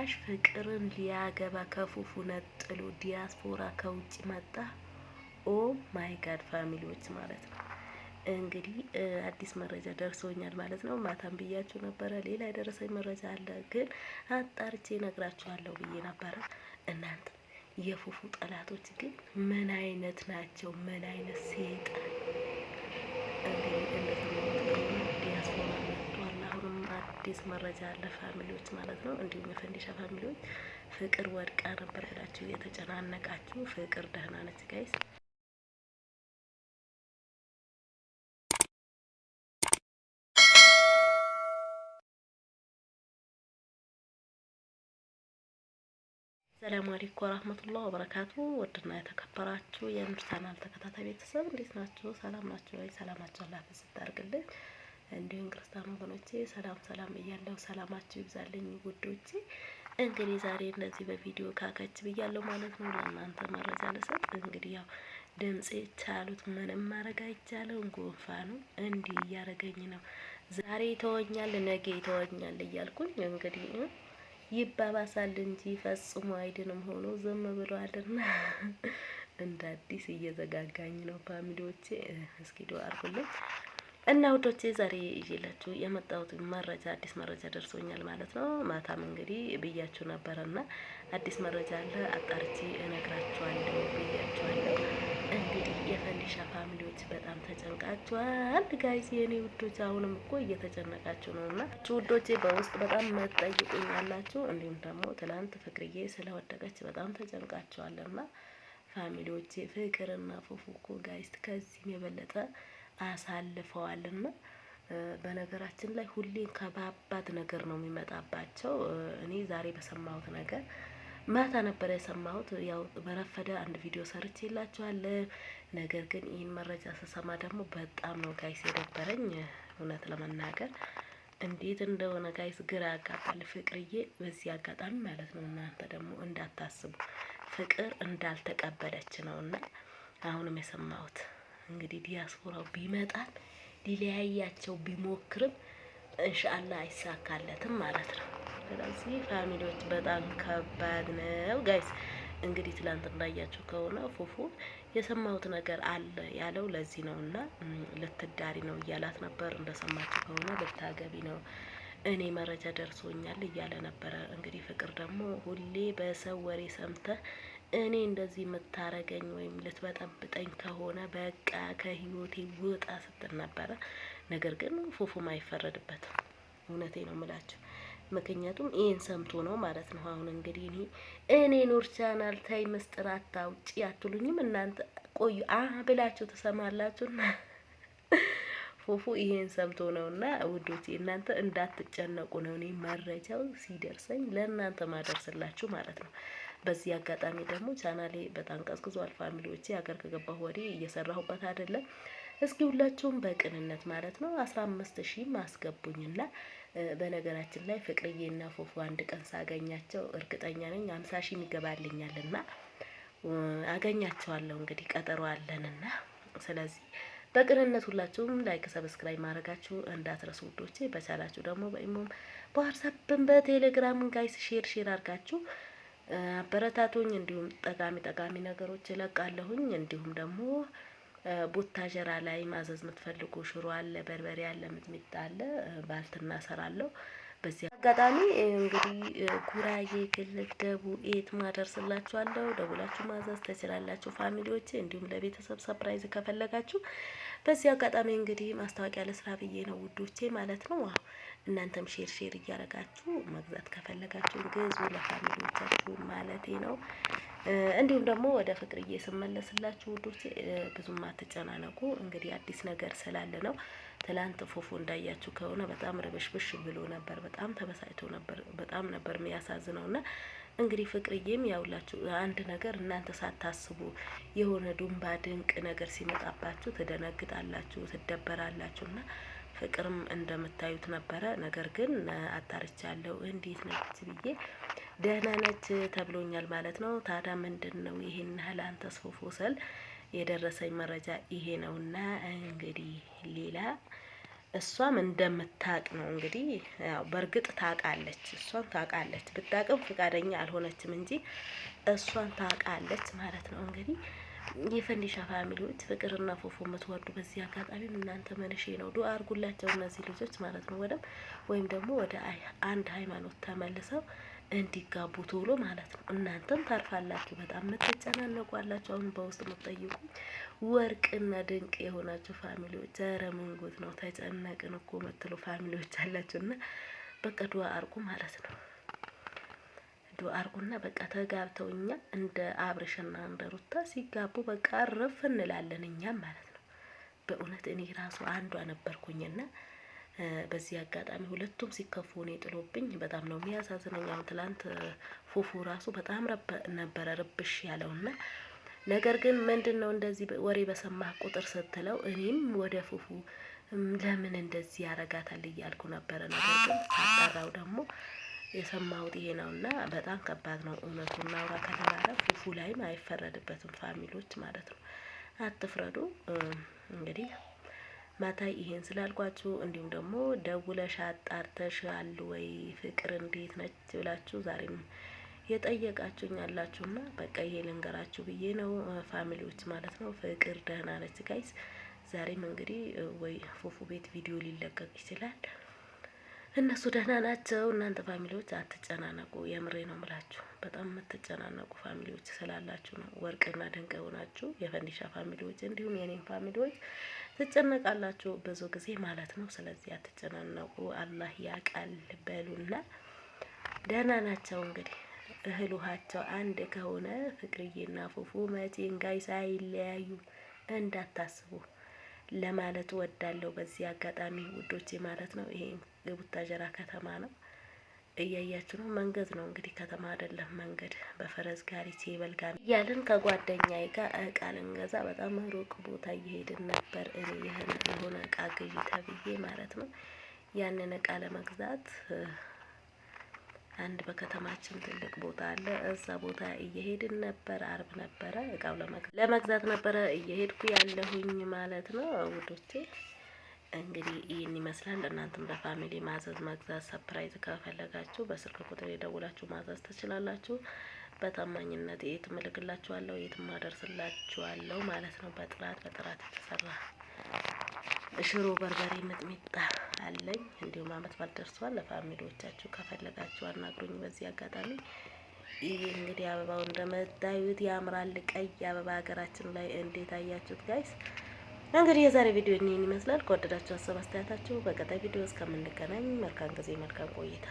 ጭራሽ ፍቅርን ሊያገባ ከፉፉ ነጥሎ ዲያስፖራ ከውጭ መጣ። ኦ ማይ ጋድ ፋሚሊዎች ማለት ነው። እንግዲህ አዲስ መረጃ ደርሶኛል ማለት ነው። ማታም ብያችሁ ነበረ። ሌላ የደረሰኝ መረጃ አለ፣ ግን አጣርቼ ነግራችኋለሁ ብዬ ነበረ። እናንተ የፉፉ ጠላቶች ግን ምን አይነት ናቸው? ምን አይነት ሴጣን! እንግዲህ እንደሰማሁት ዲያስፖራ መጥቷል። አሁንም አዲስ መረጃ አለ ፋሚሊዎች ማለት ነው። እንዲሁም የፈንዲሻ ፋሚሊዎች ፍቅር ወድቃ ነበር ብላችሁ የተጨናነቃችሁ፣ ፍቅር ደህና ነች ጋይስ። ሰላም አለይኩም ወራህመቱላሂ ወበረካቱ። ወድና የተከበራችሁ የኑር ቻናል ተከታታይ ቤተሰብ እንዴት ናችሁ? ሰላም ናችሁ ወይ? ሰላማችሁ አላህ ይስጣርግልኝ። እንዲሁም ክርስቲያን ወገኖቼ ሰላም እያለሁ ሰላማችሁ ይብዛልኝ ውዶቼ። እንግዲህ ዛሬ እንደዚህ በቪዲዮ ካከች ብያለሁ ማለት ነው። ለእናንተ መረጃ ልሰጥ። እንግዲህ ያው ድምጽ ቻሉት ምንም ማድረግ አይቻልም። ጉንፋኑ እንዲህ እያረገኝ ነው። ዛሬ ይተወኛል፣ ነገ ይተወኛል እያልኩኝ እንግዲህ ይባባሳል እንጂ ፈጽሞ አይድንም ሆኖ ዝም ብሏልና እንደ አዲስ እየዘጋጋኝ ነው ፋሚሊዎቼ። እስኪ ዱአ አድርጉልኝ እና ውዶቼ ዛሬ ይዤላችሁ የመጣሁት መረጃ አዲስ መረጃ ደርሶኛል ማለት ነው። ማታም እንግዲህ ብያችሁ ነበርና አዲስ መረጃ አለ፣ አጣርቼ እነግራችኋለሁ ብያችኋለሁ። እንግዲህ የፈንዲሻ ፋሚሊዎች በጣም ተጨንቃችኋል ጋይስ፣ የኔ ውዶች አሁንም እኮ እየተጨነቃችሁ ነውና ውዶቼ በውስጥ በጣም መጠይቁኝ አላችሁ። እንዲሁም ደግሞ ትላንት ፍቅርዬ ስለወደቀች በጣም ተጨንቃችኋልና ፋሚሊዎቼ ፍቅርና ፉፉ እኮ ጋይስ ከዚህም የበለጠ አሳልፈዋልና በነገራችን ላይ ሁሌ ከባባድ ነገር ነው የሚመጣባቸው። እኔ ዛሬ በሰማሁት ነገር ማታ ነበር የሰማሁት። ያው በረፈደ አንድ ቪዲዮ ሰርቼላችኋለሁ። ነገር ግን ይህን መረጃ ስሰማ ደግሞ በጣም ነው ጋይስ የደበረኝ። እውነት ለመናገር እንዴት እንደሆነ ጋይስ ግራ ያጋባል። ፍቅርዬ በዚህ አጋጣሚ ማለት ነው እናንተ ደግሞ እንዳታስቡ ፍቅር እንዳልተቀበለች ነውና አሁንም የሰማሁት እንግዲህ ዲያስፖራው ቢመጣል ሊለያያቸው ቢሞክርም ኢንሻአላህ አይሳካለትም ማለት ነው። ስለዚህ ፋሚሊዎች በጣም ከባድ ነው ጋይስ። እንግዲህ ትላንት እንዳያችሁ ከሆነ ፉፉ የሰማሁት ነገር አለ ያለው ለዚህ ነውና ልትዳሪ ነው እያላት ነበር። እንደሰማችሁ ከሆነ ልታገቢ ነው እኔ መረጃ ደርሶኛል እያለ ነበረ። እንግዲህ ፍቅር ደግሞ ሁሌ በሰው ወሬ ሰምተህ እኔ እንደዚህ የምታረገኝ ወይም ልትበጠብጠኝ ከሆነ በቃ ከህይወቴ ውጣ ስትል ነበረ። ነገር ግን ፉፉም አይፈረድበትም። እውነቴ ነው የምላችሁ። ምክንያቱም ይሄን ሰምቶ ነው ማለት ነው። አሁን እንግዲህ እኔ ኑር ቻናል ታይ ምስጢር አታውጪ አትሉኝም እናንተ ቆዩ ብላችሁ ትሰማላችሁና ፉፉ ይሄን ሰምቶ ነውና ውዶቼ እናንተ እንዳትጨነቁ ነው እኔ መረጃው ሲደርሰኝ ለእናንተ ማደርስላችሁ ማለት ነው። በዚህ አጋጣሚ ደግሞ ቻናሌ በጣም ቀዝቅዟል ፋሚሊዎቼ። ሀገር ከገባሁ ወዲህ እየሰራሁበት አይደለም። እስኪ ሁላችሁም በቅንነት ማለት ነው 15,000 ማስገቡኝና በነገራችን ላይ ፍቅርዬና ፉፉ አንድ ቀን ሳገኛቸው እርግጠኛ ነኝ 50,000 ይገባልኛልና አገኛቸዋለሁ። እንግዲህ ቀጠሮ አለንና ስለዚህ በቅንነት ሁላችሁም ላይክ ሰብስክራይብ ማድረጋችሁ እንዳትረሱ ውዶቼ። በቻላችሁ ደግሞ በኢሞም በዋትስአፕም በቴሌግራም ጋይስ ሼር አድርጋችሁ አበረታቱኝ። እንዲሁም ጠቃሚ ነገሮች እለቃለሁኝ። እንዲሁም ደግሞ ቡታጀራ ላይ ማዘዝ የምትፈልጉ ሽሮ አለ፣ በርበሬ አለ፣ ሚጥሚጣ አለ፣ ባልትና እሰራለሁ። በዚህ አጋጣሚ እንግዲህ ጉራጌ ክልል ደቡብ ኤት ማደርስላችኋለሁ። ደውላችሁ ማዘዝ ትችላላችሁ ፋሚሊዎቼ። እንዲሁም ለቤተሰብ ሰርፕራይዝ ከፈለጋችሁ በዚህ አጋጣሚ እንግዲህ ማስታወቂያ ለስራ ብዬ ነው ውዶቼ ማለት ነው። እናንተም ሼር እያረጋችሁ መግዛት ከፈለጋችሁ ግዙ ለፋሚሊዎቻችሁ ማለቴ ነው። እንዲሁም ደግሞ ወደ ፍቅርዬ ስመለስላችሁ ውዶቼ ብዙም አትጨናነቁ። እንግዲህ አዲስ ነገር ስላለ ነው። ትላንት ፉፉ እንዳያችሁ ከሆነ በጣም ረበሽብሽ ብሎ ነበር። በጣም ተበሳጭቶ ነበር። በጣም ነበር የሚያሳዝነውና እንግዲህ ፍቅርዬም ያውላችሁ አንድ ነገር እናንተ ሳታስቡ የሆነ ዱምባ ድንቅ ነገር ሲመጣባችሁ ትደነግጣላችሁ፣ ትደበራላችሁና ፍቅርም እንደምታዩት ነበረ። ነገር ግን አጣርቻለሁ እንዴት ነች ብዬ ደህና ነች ተብሎኛል ማለት ነው። ታዲያ ምንድነው ይሄን ያህል አንተስ ፉፉ ስል የደረሰኝ መረጃ ይሄ ነውና እንግዲህ ሌላ እሷም እንደምታቅ ነው እንግዲህ ያው በእርግጥ ታውቃለች፣ እሷን ታውቃለች። ብታቅም ፈቃደኛ አልሆነችም እንጂ እሷን ታውቃለች ማለት ነው። እንግዲህ የፈንዲሻ ፋሚሊዎች ፍቅርና ፉፉ የምትወዱ በዚህ አጋጣሚ እናንተ መንሼ ነው ዱአ አድርጉላቸው እነዚህ ልጆች ማለት ነው። ወይም ደግሞ ወደ አንድ ሃይማኖት ተመልሰው እንዲጋቡ ቶሎ ማለት ነው። እናንተም ታርፋላችሁ። በጣም የምትጨናነቁ አላችሁ። አሁን በውስጥ የምትጠይቁ ወርቅና ድንቅ የሆናችሁ ፋሚሊዎች፣ ኧረ ምን ጉድ ነው ተጨነቅን እኮ የምትሉ ፋሚሊዎች አላችሁና በቃ ዱአ አርጉ ማለት ነው። ዱአ አርጉና በቃ ተጋብተው እኛ እንደ አብርሽና እንደ ሩታ ሲጋቡ በቃ አረፍ እንላለን እኛም ማለት ነው። በእውነት እኔ ራሱ አንዷ ነበርኩኝና በዚህ አጋጣሚ ሁለቱም ሲከፉ እኔ ጥሎብኝ በጣም ነው የሚያሳዝነኝ። አሁን ትላንት ፉፉ ራሱ በጣም ነበረ ርብሽ ያለውና ነገር ግን ምንድነው እንደዚህ ወሬ በሰማህ ቁጥር ስትለው እኔም ወደ ፉፉ ለምን እንደዚህ ያረጋታል እያልኩ ነበረ። ነገር ግን ሳጣራው ደግሞ የሰማሁት ይሄ ነውና በጣም ከባድ ነው። እውነቱን እናውራ ከተባለ ፉፉ ላይም አይፈረድበትም። ፋሚሊዎች ማለት ነው አትፍረዱ። እንግዲህ ማታ ይሄን ስላልኳችሁ እንዲሁም ደግሞ ደውለሽ አጣርተሻል ወይ ፍቅር እንዴት ነች ብላችሁ ዛሬም የጠየቃችሁኝ አላችሁና በቃ ይሄ ልንገራችሁ ብዬ ነው ፋሚሊዎች ማለት ነው። ፍቅር ደህና ነች ጋይስ። ዛሬም እንግዲህ ወይ ፉፉ ቤት ቪዲዮ ሊለቀቅ ይችላል። እነሱ ደህና ናቸው። እናንተ ፋሚሊዎች አትጨናነቁ። የምሬ ነው ምላችሁ። በጣም የምትጨናነቁ ፋሚሊዎች ስላላችሁ ነው። ወርቅና ድንቅ የሆናችሁ የፈንዲሻ ፋሚሊዎች እንዲሁም የኔም ፋሚሊዎች ትጨነቃላችሁ ብዙ ጊዜ ማለት ነው። ስለዚህ አትጨናነቁ። አላህ ያቃል በሉና ደህና ናቸው። እንግዲህ እህል ውሃቸው አንድ ከሆነ ፍቅርዬና ፉፉ መቼም ጋይስ አይለያዩ እንዳታስቡ ለማለት ወዳለው በዚህ አጋጣሚ ውዶቼ ማለት ነው። ይሄ የቡታጀራ ከተማ ነው፣ እያያችሁ ነው። መንገድ ነው እንግዲህ ከተማ አይደለም መንገድ። በፈረስ ጋሪ ሴበል ጋር እያልን ከጓደኛዬ ጋር እቃ ልንገዛ በጣም ሩቅ ቦታ እየሄድን ነበር። እኔ የሆነ እቃ ግዢ ተብዬ ማለት ነው። ያንን እቃ ለመግዛት አንድ በከተማችን ትልቅ ቦታ አለ። እዛ ቦታ እየሄድን ነበር። አርብ ነበረ። እቃው ለመግዛት ነበረ እየሄድኩ ያለሁኝ ማለት ነው ውዶቼ። እንግዲህ ይህን ይመስላል። እናንተም በፋሚሊ ማዘዝ መግዛት ሰፕራይዝ ከፈለጋችሁ በስልክ ቁጥር የደውላችሁ ማዘዝ ትችላላችሁ። በታማኝነት የትም እልክላችኋለሁ፣ የትም አደርስላችኋለሁ ማለት ነው። በጥራት የተሰራ ሽሮ በርበሬ ሚጥሚጣ አለኝ። እንዲሁም አመት በዓል ደርሷል። ለፋሚሊዎቻችሁ ከፈለጋችሁ አናግሩኝ። በዚህ አጋጣሚ ይህ እንግዲህ አበባው እንደምታዩት ያምራል። ቀይ አበባ ሀገራችን ላይ እንዴት አያችሁት ጋይስ? እንግዲህ የዛሬ ቪዲዮ ይህን ይመስላል። ከወደዳችሁ ሀሳብ አስተያየታችሁ በቀጣይ ቪዲዮ እስከምንገናኝ መልካም ጊዜ፣ መልካም ቆይታ